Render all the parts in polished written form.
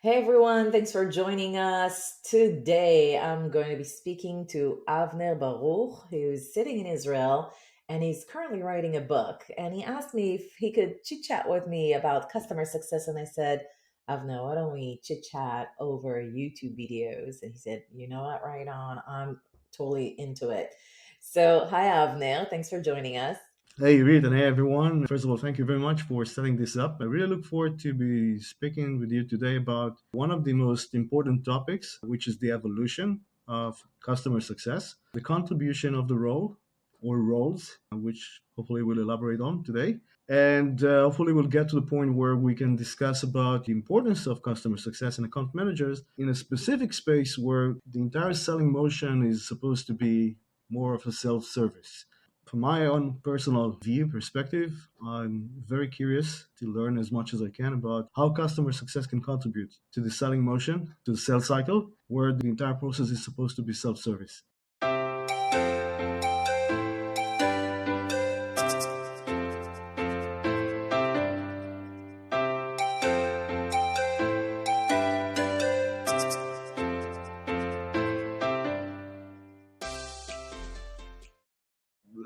Hey everyone, thanks for joining us. Today I'm going to be speaking to Avner Baruch, who's sitting in Israel and he's currently writing a book. And he asked me if he could chit chat with me about customer success. And I said, Avner, why don't we chit chat over YouTube videos? And he said, you know what, right on. I'm totally into it. So, hi Avner, thanks for joining us. Hey, Irit, and hey, everyone. First of all, thank you very much for setting this up. I really look forward to be speaking with you today about one of the most important topics, which is the evolution of customer success, the contribution of the role or roles, which hopefully we'll elaborate on today. And hopefully we'll get to the point where we can discuss about the importance of customer success and account managers in a specific space where the entire selling motion is supposed to be more of a self-service. From my own personal view perspective, I'm very curious to learn as much as I can about how customer success can contribute to the selling motion, to the sales cycle, where the entire process is supposed to be self-service.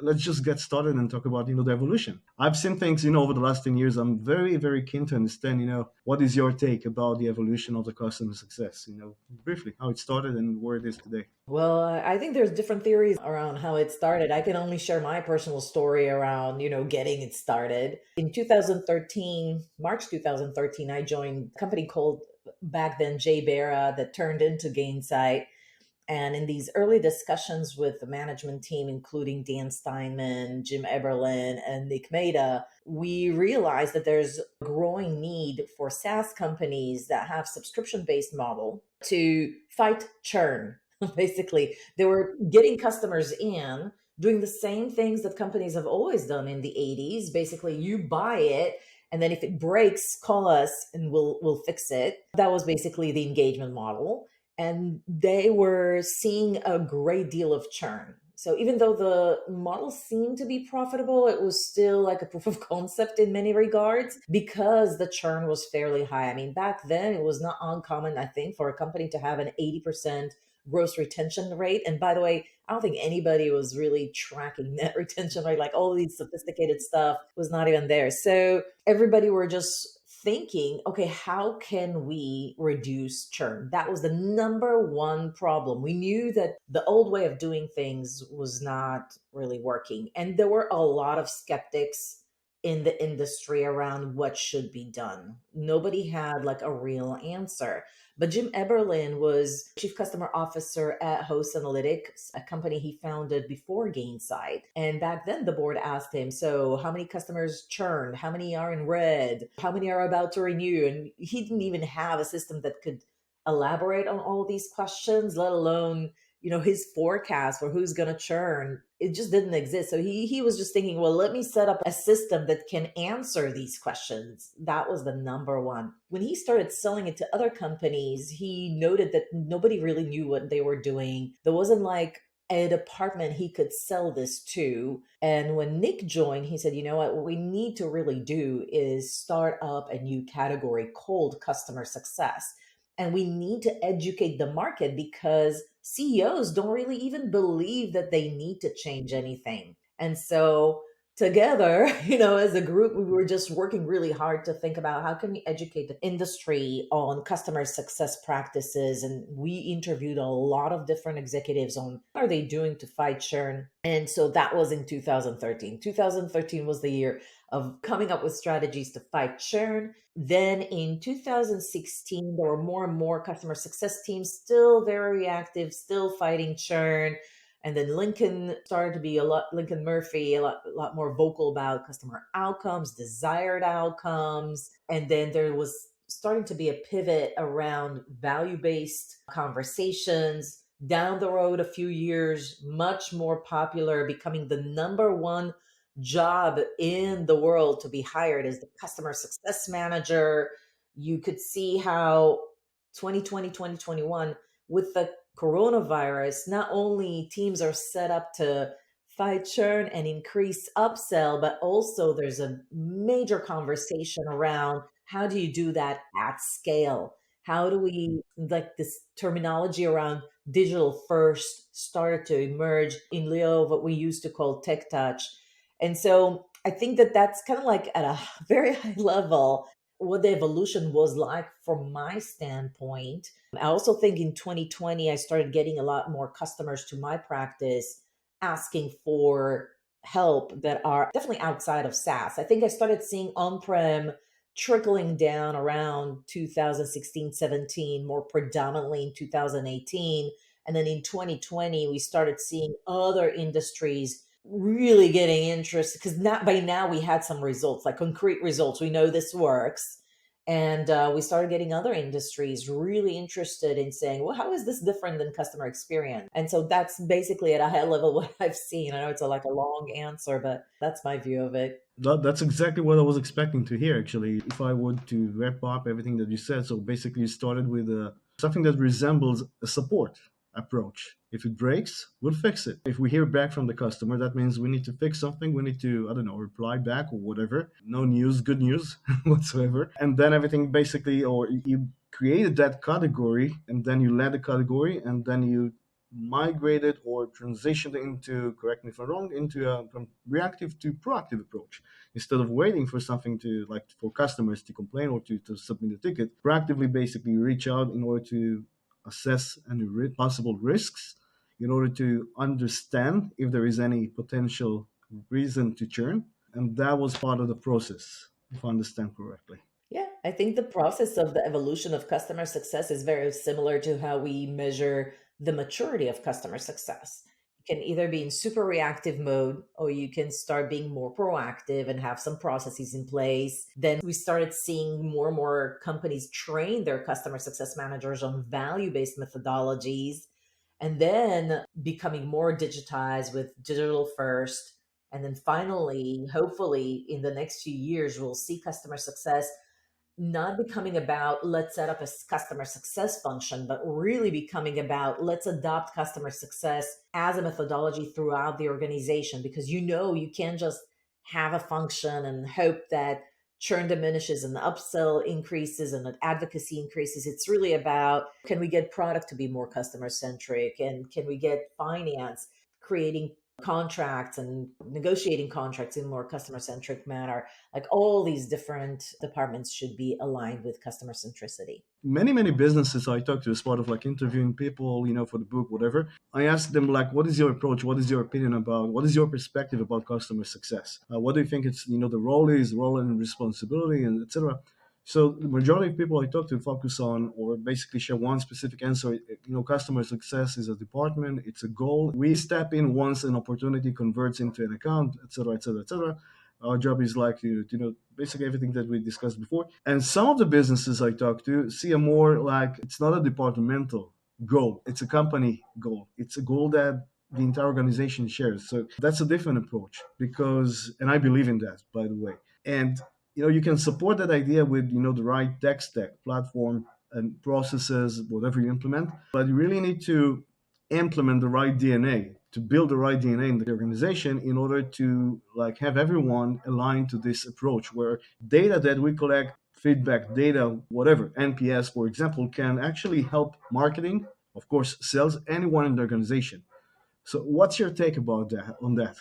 Let's just get started and talk about the evolution. I've seen things over the last 10 years. I'm very, very keen to understand what is your take about the evolution of the customer success, briefly how it started and where it is today. Well, I think there's different theories around how it started. I can only share my personal story around, getting it started. In 2013, March 2013, I joined a company called back then J Bera that turned into Gainsight. And in these early discussions with the management team, including Dan Steinman, Jim Eberlin, and Nick Maida, we realized that there's a growing need for SaaS companies that have subscription-based model to fight churn. Basically, they were getting customers in, doing the same things that companies have always done in the 80s. Basically, you buy it, and then if it breaks, call us and we'll fix it. That was basically the engagement model, and they were seeing a great deal of churn. So even though the model seemed to be profitable, it was still like a proof of concept in many regards because the churn was fairly high. I mean, back then it was not uncommon, I think, for a company to have an 80% gross retention rate. And by the way, I don't think anybody was really tracking net retention rate. Like all these sophisticated stuff was not even there. So everybody were just thinking, okay, how can we reduce churn? That was the number one problem. We knew that the old way of doing things was not really working. And there were a lot of skeptics in the industry around what should be done. Nobody had like a real answer. But Jim Eberlin was chief customer officer at Host Analytics, a company he founded before Gainsight. And back then the board asked him, so how many customers churned? How many are in red? How many are about to renew? And he didn't even have a system that could elaborate on all these questions, let alone his forecast for who's going to churn. It just didn't exist. So he was just thinking, well, let me set up a system that can answer these questions. That was the number one. When he started selling it to other companies, he noted that nobody really knew what they were doing. There wasn't like a department he could sell this to. And when Nick joined, he said, you know what we need to really do is start up a new category called customer success. And we need to educate the market because CEOs don't really even believe that they need to change anything. And so together, as a group, we were just working really hard to think about how can we educate the industry on customer success practices. And we interviewed a lot of different executives on what are they doing to fight churn. And so that was in 2013. 2013 was the year of coming up with strategies to fight churn. Then in 2016, there were more and more customer success teams, still very reactive, still fighting churn. And then Lincoln Murphy, a lot more vocal about customer outcomes, desired outcomes. And then there was starting to be a pivot around value-based conversations. Down the road, a few years, much more popular, becoming the number one job in the world to be hired as the customer success manager. You could see how 2020, 2021, with the coronavirus, not only teams are set up to fight churn and increase upsell, but also there's a major conversation around how do you do that at scale? How do we, like, this terminology around digital first started to emerge in lieu of what we used to call tech touch. And so I think that that's kind of like at a very high level what the evolution was like from my standpoint. I also think in 2020, I started getting a lot more customers to my practice asking for help that are definitely outside of SaaS. I think I started seeing on prem trickling down around 2016, 17, more predominantly in 2018. And then in 2020, we started seeing other industries really getting interest because not by now we had some results, like concrete results. We know this works. And we started getting other industries really interested in saying, well, how is this different than customer experience? And so that's basically at a high level what I've seen. I know it's like a long answer, but that's my view of it. That's exactly what I was expecting to hear, actually. If I were to wrap up everything that you said, so basically you started with something that resembles a support approach. If it breaks, we'll fix it. If we hear back from the customer, that means we need to fix something. We need to, I don't know, reply back or whatever. No news, good news whatsoever. And then everything basically, or you created that category and then you led the category and then you migrated or transitioned into, correct me if I'm wrong, into a from reactive to proactive approach. Instead of waiting for something to, like, for customers to complain or to submit a ticket, proactively basically reach out in order to assess any possible risks, in order to understand if there is any potential reason to churn. And that was part of the process, if I understand correctly. Yeah, I think the process of the evolution of customer success is very similar to how we measure the maturity of customer success. You can either be in super reactive mode or you can start being more proactive and have some processes in place. Then we started seeing more and more companies train their customer success managers on value based methodologies and then becoming more digitized with digital first. And then finally, hopefully, in the next few years, we'll see customer success not becoming about let's set up a customer success function, but really becoming about let's adopt customer success as a methodology throughout the organization. Because you can't just have a function and hope that churn diminishes and the upsell increases and that advocacy increases. It's really about, can we get product to be more customer centric, and can we get finance creating contracts and negotiating contracts in more customer centric manner. Like all these different departments should be aligned with customer centricity. Many businesses I talk to as part of like interviewing people, for the book, whatever, I ask them, like, what is your approach, what is your opinion about, what is your perspective about customer success, what do you think it's, the role and responsibility, and etc. So the majority of people I talk to focus on, or basically share one specific answer. Customer success is a department, it's a goal. We step in once an opportunity converts into an account, etc., etc., etc. Our job is like basically everything that we discussed before. And some of the businesses I talk to see a more like, it's not a departmental goal, it's a company goal. It's a goal that the entire organization shares. So that's a different approach, because, and I believe in that, by the way. And you can support that idea with the right tech stack, platform, and processes, whatever you implement. But you really need to implement the right DNA, to build the right DNA in the organization, in order to like have everyone aligned to this approach, where data that we collect, feedback data, whatever, NPS, for example, can actually help marketing, of course, sales, anyone in the organization. So what's your take about that, on that?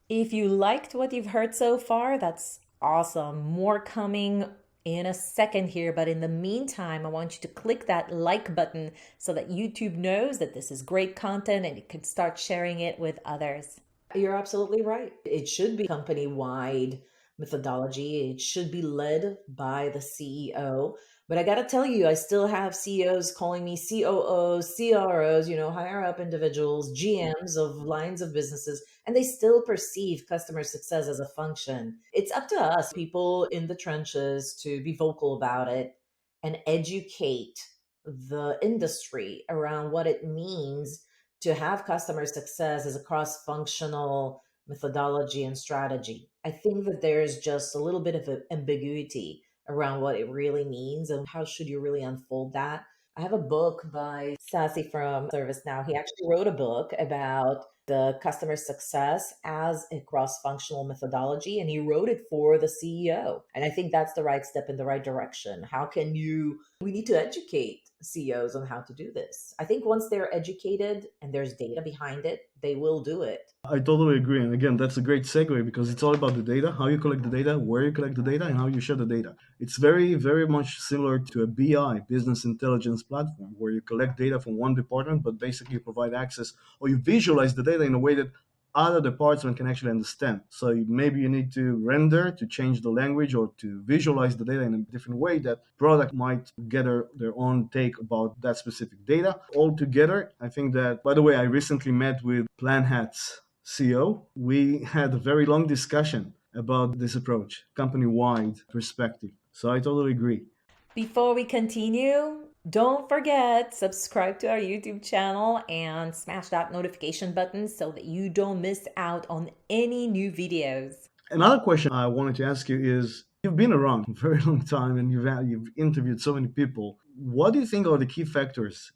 If you liked what you've heard so far, that's awesome. More coming in a second here, but in the meantime, I want you to click that like button so that YouTube knows that this is great content and you can start sharing it with others. You're absolutely right. It should be company wide methodology. It should be led by the CEO. But I got to tell you, I still have CEOs calling me COOs, CROs, higher up individuals, GMs of lines of businesses, and they still perceive customer success as a function. It's up to us, people in the trenches, to be vocal about it and educate the industry around what it means to have customer success as a cross functional methodology and strategy. I think that there's just a little bit of ambiguity around what it really means and how should you really unfold that. I have a book by Sassy from ServiceNow. He actually wrote a book about the customer success as a cross functional methodology, and he wrote it for the CEO. And I think that's the right step in the right direction. We need to educate CEOs on how to do this. I think once they're educated and there's data behind it, they will do it. I totally agree. And again, that's a great segue because it's all about the data, how you collect the data, where you collect the data, and how you share the data. It's very, very much similar to a BI, business intelligence platform, where you collect data from one department, but basically you provide access or you visualize the data in a way that other departments can actually understand. So maybe you need to render to change the language or to visualize the data in a different way that product might get their own take about that specific data. Altogether, I think that, by the way, I recently met with Plan Hat's CEO. We had a very long discussion about this approach, company-wide perspective. So I totally agree. Before we continue, don't forget, subscribe to our YouTube channel and smash that notification button so that you don't miss out on any new videos. Another question I wanted to ask you is, you've been around for a very long time and you've interviewed so many people. What do you think are the key factors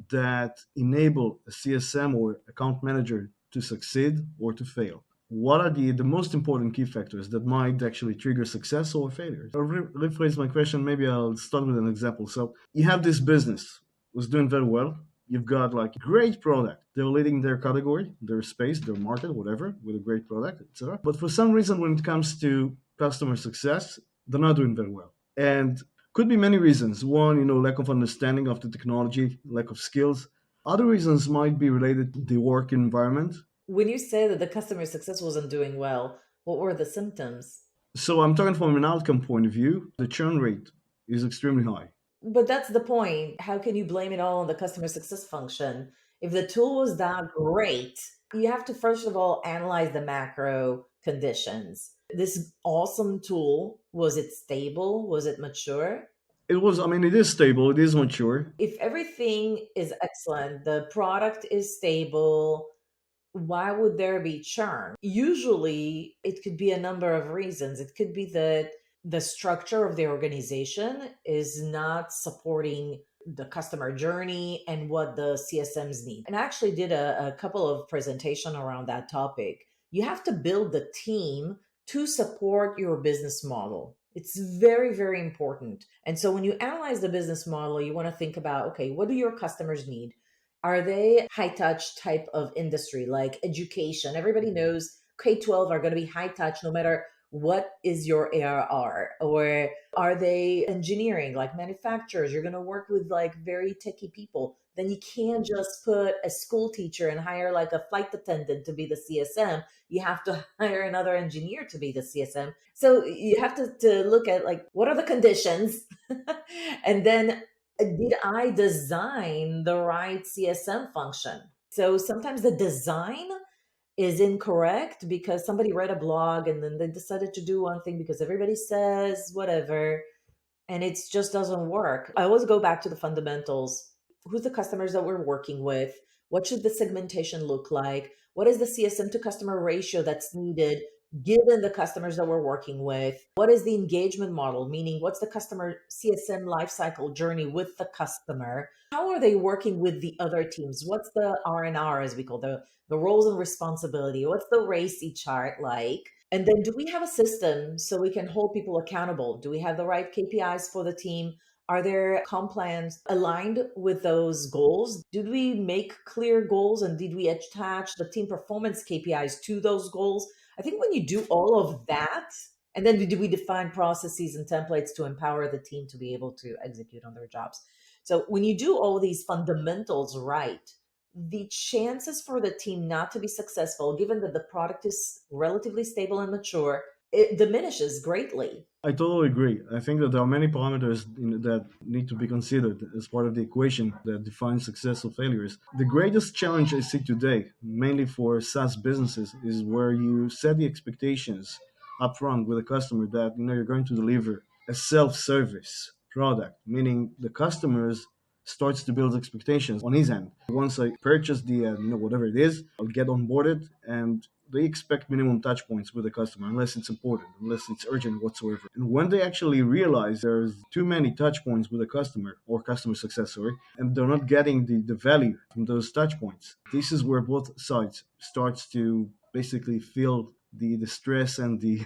that enable a CSM or account manager to succeed or to fail? What are the most important key factors that might actually trigger success or failure? I'll rephrase my question. Maybe I'll start with an example. So you have this business was doing very well. You've got like great product. They're leading their category, their space, their market, whatever, with a great product, etc. But for some reason, when it comes to customer success, they're not doing very well. And could be many reasons. One, lack of understanding of the technology, lack of skills. Other reasons might be related to the work environment. When you say that the customer success wasn't doing well, what were the symptoms? So I'm talking from an outcome point of view. The churn rate is extremely high. But that's the point. How can you blame it all on the customer success function? If the tool was that great, you have to first of all analyze the macro conditions. This awesome tool, was it stable? Was it mature? It is stable, it is mature. If everything is excellent, the product is stable, why would there be churn? Usually, it could be a number of reasons. It could be that the structure of the organization is not supporting the customer journey and what the CSMs need. And I actually did a couple of presentation around that topic. You have to build the team to support your business model. It's very, very important. And so when you analyze the business model, you want to think about, okay, what do your customers need? Are they high touch type of industry like education? Everybody knows K-12 are going to be high touch no matter what is your ARR. Or are they engineering like manufacturers? You're going to work with like very techie people. Then you can't just put a school teacher and hire like a flight attendant to be the CSM. You have to hire another engineer to be the CSM. So you have to look at like, what are the conditions? And then did I design the right CSM function? So sometimes the design is incorrect because somebody read a blog and then they decided to do one thing because everybody says whatever, and it just doesn't work. I always go back to the fundamentals. Who's the customers that we're working with? What should the segmentation look like? What is the CSM to customer ratio that's needed given the customers that we're working with? What is the engagement model? Meaning, what's the customer CSM lifecycle journey with the customer? How are they working with the other teams? What's the R&R, as we call the roles and responsibility? What's the RACI chart like? And then do we have a system so we can hold people accountable? Do we have the right KPIs for the team? Are there comp plans aligned with those goals? Did we make clear goals and did we attach the team performance KPIs to those goals? I think when you do all of that, and then do we define processes and templates to empower the team to be able to execute on their jobs? So when you do all these fundamentals right, the chances for the team not to be successful, given that the product is relatively stable and mature, it diminishes greatly. I totally agree. I think that there are many parameters that need to be considered as part of the equation that defines success or failures. The greatest challenge I see today, mainly for SaaS businesses, is where you set the expectations upfront with a customer that you're going to deliver a self-service product, meaning the customers starts to build expectations on his end. Once I purchase the whatever it is, I'll get onboarded, and they expect minimum touch points with the customer unless it's important, unless it's urgent whatsoever. And when they actually realize there's too many touch points with a customer or customer success, sorry, and they're not getting the value from those touch points, this is where both sides starts to basically feel the stress and the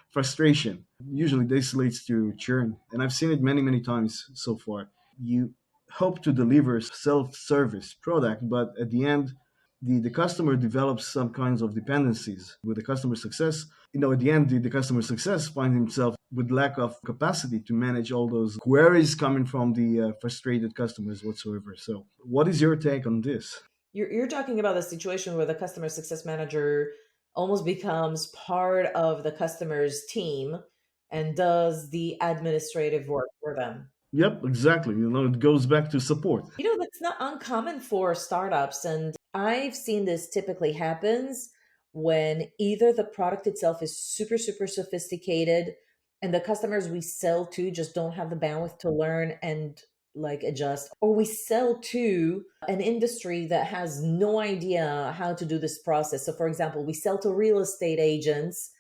frustration. Usually this leads to churn. And I've seen it many, many times so far. You hope to deliver self-service product, but at the end, the customer develops some kinds of dependencies with the customer success. At the end, the customer success finds himself with lack of capacity to manage all those queries coming from the frustrated customers whatsoever. So what is your take on this? You're talking about the situation where the customer success manager almost becomes part of the customer's team and does the administrative work for them. Yep, exactly. It goes back to support. That's not uncommon for startups. And I've seen this typically happens when either the product itself is super, super sophisticated and the customers we sell to just don't have the bandwidth to learn and like adjust, or we sell to an industry that has no idea how to do this process. So, for example, we sell to real estate agents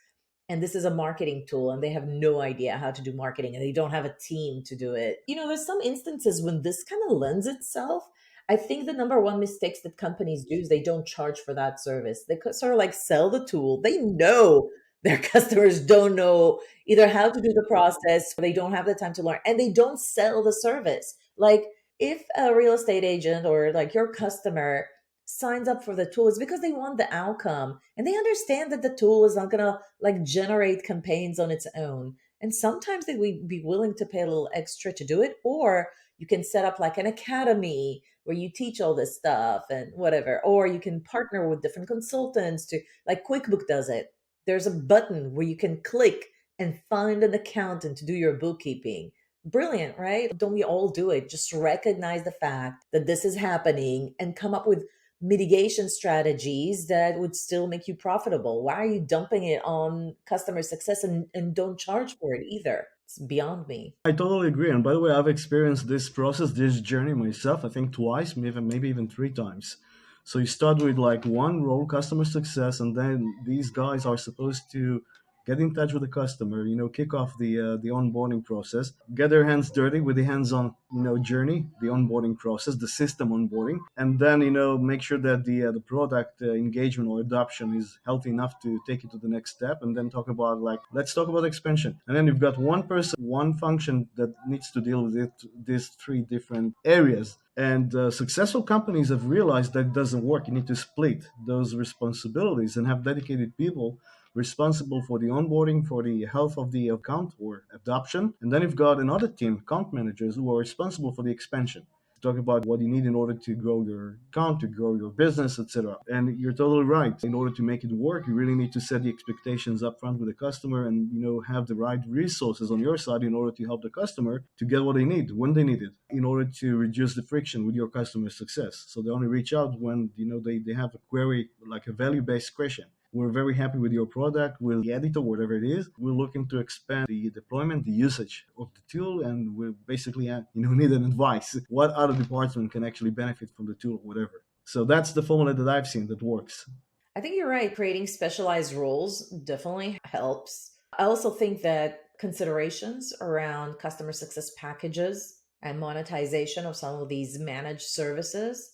and this is a marketing tool and they have no idea how to do marketing and they don't have a team to do it. There's some instances when this kind of lends itself. I think the number one mistakes that companies do is they don't charge for that service. They could sort of like sell the tool. They know their customers don't know either how to do the process, or they don't have the time to learn, and they don't sell the service. Like if a real estate agent or like your customer signs up for the tool, it's because they want the outcome and they understand that the tool is not going to like generate campaigns on its own. And sometimes they would be willing to pay a little extra to do it. Or you can set up like an academy where you teach all this stuff and whatever. Or you can partner with different consultants to, like QuickBook does it. There's a button where you can click and find an accountant to do your bookkeeping. Brilliant, right? Don't we all do it? Just recognize the fact that this is happening and come up with mitigation strategies that would still make you profitable. Why are you dumping it on customer success and don't charge for it either? It's beyond me. I totally agree. And by the way, I've experienced this process, this journey myself, I think twice, maybe even three times. So you start with like one role, customer success, and then these guys are supposed to get in touch with the customer, kick off the onboarding process, get their hands dirty with the hands-on, journey, the onboarding process, the system onboarding, and then, make sure that the product engagement or adoption is healthy enough to take it to the next step, and then talk about let's talk about expansion. And then you've got one person, one function that needs to deal with these three different areas. And successful companies have realized that it doesn't work. You need to split those responsibilities and have dedicated people responsible for the onboarding, for the health of the account or adoption. And then you've got another team, account managers, who are responsible for the expansion. Talk about what you need in order to grow your account, to grow your business, etc. And you're totally right. In order to make it work, you really need to set the expectations up front with the customer and have the right resources on your side in order to help the customer to get what they need when they need it, in order to reduce the friction with your customer success. So they only reach out when they have a query, like a value-based question. We're very happy with your product. We'll get it or whatever it is. We're looking to expand the deployment, the usage of the tool, and we basically need an advice. What other department can actually benefit from the tool or whatever. So that's the formula that I've seen that works. I think you're right. Creating specialized roles definitely helps. I also think that considerations around customer success packages and monetization of some of these managed services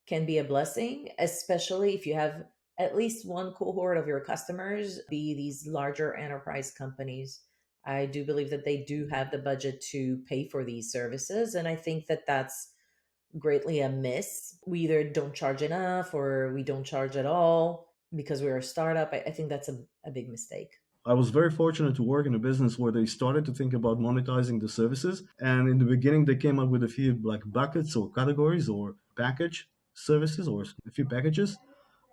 can be a blessing, especially if you have at least one cohort of your customers be these larger enterprise companies. I do believe that they do have the budget to pay for these services. And I think that that's greatly a miss. We either don't charge enough or we don't charge at all because we're a startup. I think that's a big mistake. I was very fortunate to work in a business where they started to think about monetizing the services. And in the beginning, they came up with a few like buckets or categories or package services or a few packages.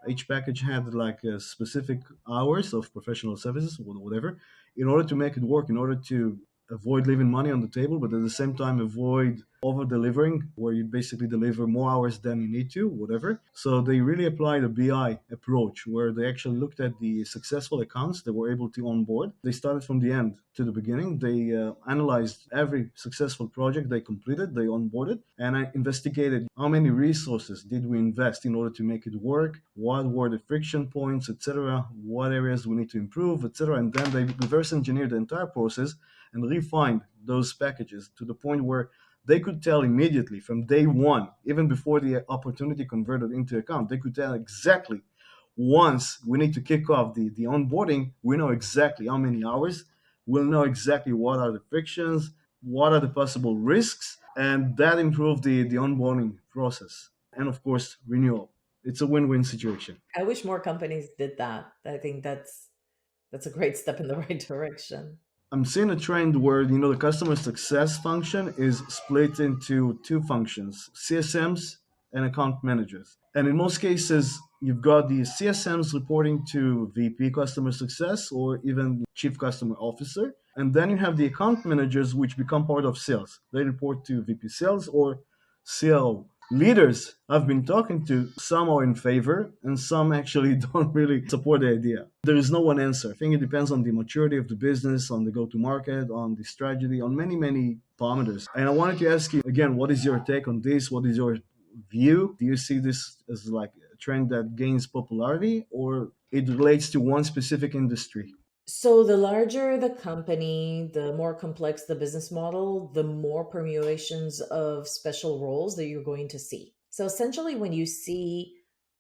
Each package had like a specific hours of professional services or whatever. In order to make it work, in order to avoid leaving money on the table, but at the same time avoid over delivering, where you basically deliver more hours than you need to, whatever. So they really applied a BI approach where they actually looked at the successful accounts that were able to onboard. They started from the end to the beginning. They analyzed every successful project they completed, they onboarded, and I investigated how many resources did we invest in order to make it work, what were the friction points, etc., what areas we need to improve, etc. And then they reverse engineered the entire process and refined those packages to the point where they could tell immediately from day one, even before the opportunity converted into account, they could tell exactly once we need to kick off the onboarding, we know exactly how many hours, we'll know exactly what are the frictions, what are the possible risks, and that improved the onboarding process. And of course, renewal. It's a win-win situation. I wish more companies did that. I think that's a great step in the right direction. I'm seeing a trend where the customer success function is split into two functions: CSMs and account managers. And in most cases, you've got the CSMs reporting to VP customer success or even chief customer officer. And then you have the account managers, which become part of sales. They report to VP sales or CLO. Leaders I've been talking to, some are in favor and some actually don't really support the idea. There is no one answer. I think it depends on the maturity of the business, on the go-to-market, on the strategy, on many, many parameters. And I wanted to ask you again, what is your take on this? What is your view? Do you see this as like a trend that gains popularity, or it relates to one specific industry? So the larger the company, the more complex the business model, the more permutations of special roles that you're going to see. So essentially, when you see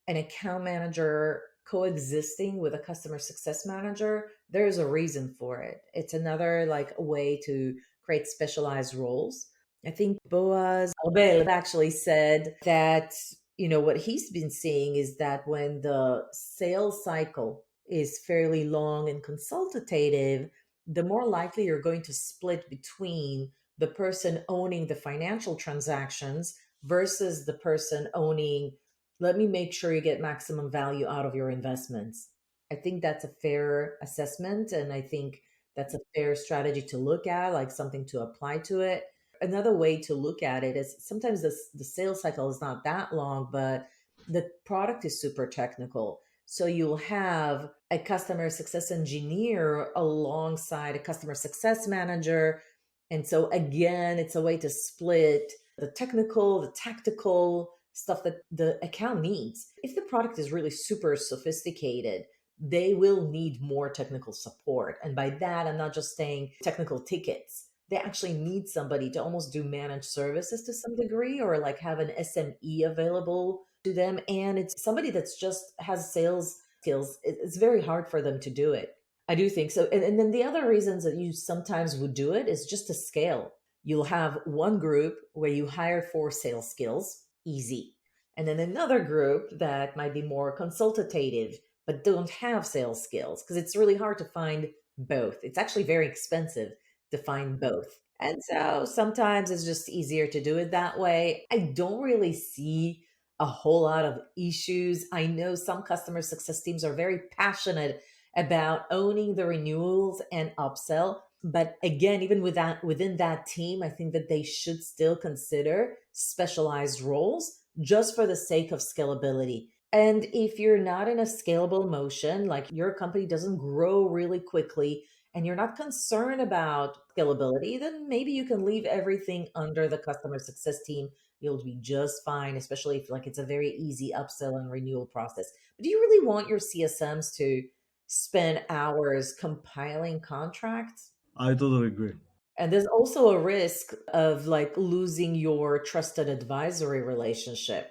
an account manager coexisting with a customer success manager, there's a reason for it. It's another like way to create specialized roles. I think Boaz Albel actually said that, what he's been seeing is that when the sales cycle is fairly long and consultative, the more likely you're going to split between the person owning the financial transactions versus the person owning, let me make sure you get maximum value out of your investments. I think that's a fair assessment. And I think that's a fair strategy to look at, like something to apply to it. Another way to look at it is sometimes the sales cycle is not that long, but the product is super technical. So you'll have a customer success engineer alongside a customer success manager. And so again, it's a way to split the technical, the tactical stuff that the account needs. If the product is really super sophisticated, they will need more technical support. And by that, I'm not just saying technical tickets. They actually need somebody to almost do managed services to some degree, or like have an SME available to them. And it's somebody that's just has sales skills. It's very hard for them to do it. I do think so. And then the other reasons that you sometimes would do it is just to scale. You'll have one group where you hire for sales skills, easy. And then another group that might be more consultative, but don't have sales skills, because it's really hard to find both. It's actually very expensive to find both. And so sometimes it's just easier to do it that way. I don't really see a whole lot of issues. I know some customer success teams are very passionate about owning the renewals and upsell. But again, even within that team, I think that they should still consider specialized roles just for the sake of scalability. And if you're not in a scalable motion, like your company doesn't grow really quickly and you're not concerned about scalability, then maybe you can leave everything under the customer success team. You'll be just fine, especially if like it's a very easy upsell and renewal process. But do you really want your CSMs to spend hours compiling contracts? I totally agree. And there's also a risk of like losing your trusted advisory relationship,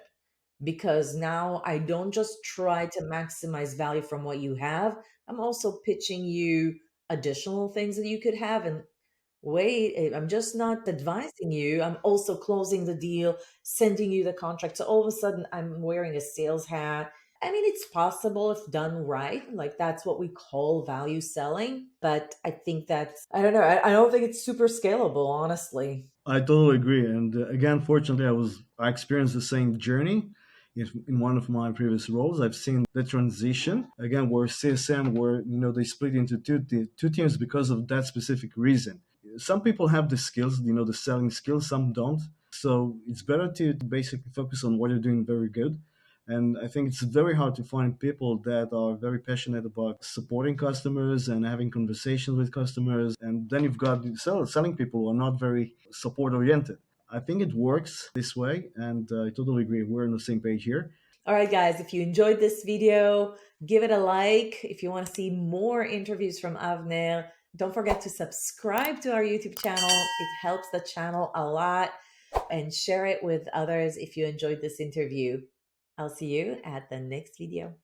because now I don't just try to maximize value from what you have. I'm also pitching you additional things that you could have. And wait, I'm just not advising you. I'm also closing the deal, sending you the contract. So all of a sudden, I'm wearing a sales hat. I mean, it's possible if done right. Like that's what we call value selling. But I think that's, I don't know. I don't think it's super scalable, honestly. I totally agree. And again, fortunately, I experienced the same journey in one of my previous roles. I've seen the transition again, where CSM, where they split into two teams because of that specific reason. some people have the skills, the selling skills, some don't. So it's better to basically focus on what you're doing very good. And I think it's very hard to find people that are very passionate about supporting customers and having conversations with customers. And then you've got the selling people who are not very support oriented. I think it works this way, and I totally agree. We're on the same page here. All right, guys, if you enjoyed this video, give it a like. If you want to see more interviews from Avner, don't forget to subscribe to our YouTube channel. It helps the channel a lot, and share it with others if you enjoyed this interview. I'll see you at the next video.